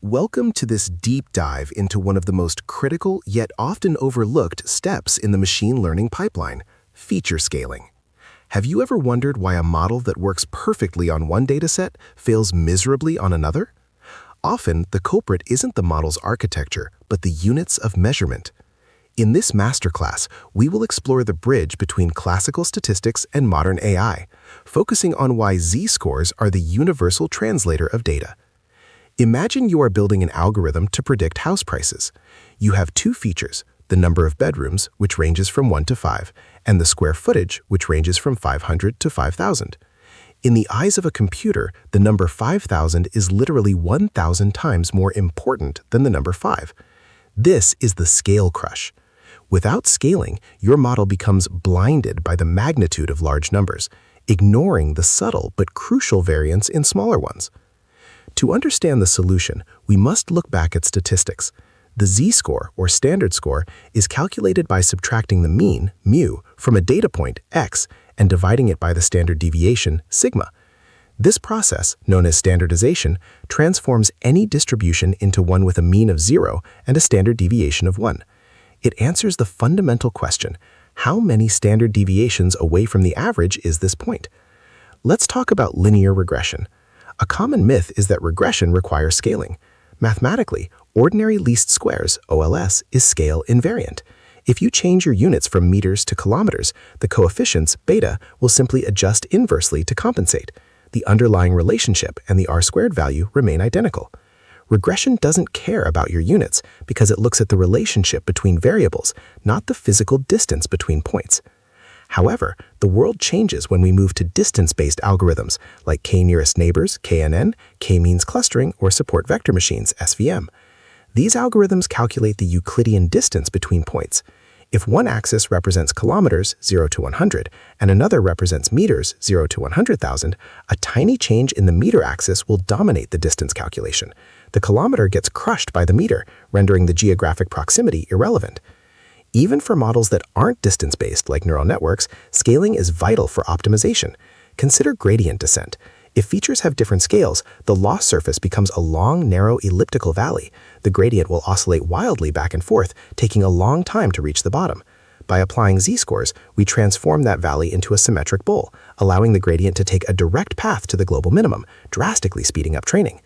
Welcome to this deep dive into one of the most critical yet often overlooked steps in the machine learning pipeline, feature scaling. Have you ever wondered why a model that works perfectly on one dataset fails miserably on another? Often, the culprit isn't the model's architecture, but the units of measurement. In this masterclass, we will explore the bridge between classical statistics and modern AI, focusing on why z-scores are the universal translator of data. Imagine you are building an algorithm to predict house prices. You have two features, the number of bedrooms, which ranges from 1 to 5, and the square footage, which ranges from 500 to 5,000. In the eyes of a computer, the number 5,000 is literally 1,000 times more important than the number 5. This is the scale crush. Without scaling, your model becomes blinded by the magnitude of large numbers, ignoring the subtle but crucial variance in smaller ones. To understand the solution, we must look back at statistics. The z-score, or standard score, is calculated by subtracting the mean, mu, from a data point, x, and dividing it by the standard deviation, sigma. This process, known as standardization, transforms any distribution into one with a mean of 0 and a standard deviation of 1. It answers the fundamental question, how many standard deviations away from the average is this point? Let's talk about linear regression. A common myth is that regression requires scaling. Mathematically, ordinary least squares, OLS, is scale invariant. If you change your units from meters to kilometers, the coefficients, beta, will simply adjust inversely to compensate. The underlying relationship and the r-squared value remain identical. Regression doesn't care about your units because it looks at the relationship between variables, not the physical distance between points. However, the world changes when we move to distance-based algorithms like k-nearest neighbors, KNN, k-means clustering, or support vector machines, SVM. These algorithms calculate the Euclidean distance between points. If one axis represents kilometers, 0 to 100, and another represents meters, 0 to 100,000, a tiny change in the meter axis will dominate the distance calculation. The kilometer gets crushed by the meter, rendering the geographic proximity irrelevant. Even for models that aren't distance-based, like neural networks, scaling is vital for optimization. Consider gradient descent. If features have different scales, the loss surface becomes a long, narrow elliptical valley. The gradient will oscillate wildly back and forth, taking a long time to reach the bottom. By applying z-scores, we transform that valley into a symmetric bowl, allowing the gradient to take a direct path to the global minimum, drastically speeding up training.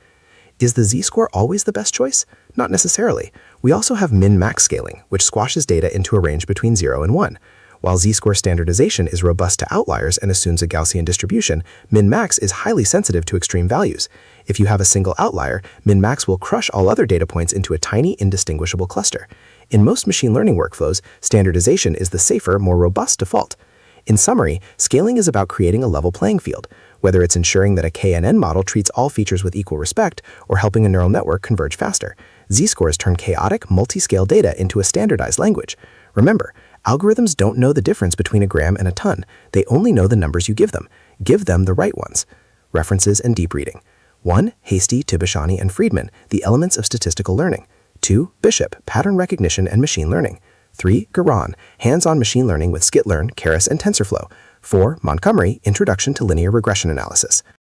Is the z-score always the best choice? Not necessarily. We also have min-max scaling, which squashes data into a range between 0 and 1. While z-score standardization is robust to outliers and assumes a Gaussian distribution, min-max is highly sensitive to extreme values. If you have a single outlier, min-max will crush all other data points into a tiny, indistinguishable cluster. In most machine learning workflows, standardization is the safer, more robust default. In summary, scaling is about creating a level playing field, whether it's ensuring that a KNN model treats all features with equal respect or helping a neural network converge faster. Z-scores turn chaotic, multi-scale data into a standardized language. Remember, algorithms don't know the difference between a gram and a ton. They only know the numbers you give them. Give them the right ones. References and deep reading. 1. Hastie, Tibishani, and Friedman, The Elements of Statistical Learning. 2. Bishop, Pattern Recognition and Machine Learning. 3. Garan, Hands-on Machine Learning with Scikit-learn, Keras, and TensorFlow. 4. Montgomery, Introduction to Linear Regression Analysis.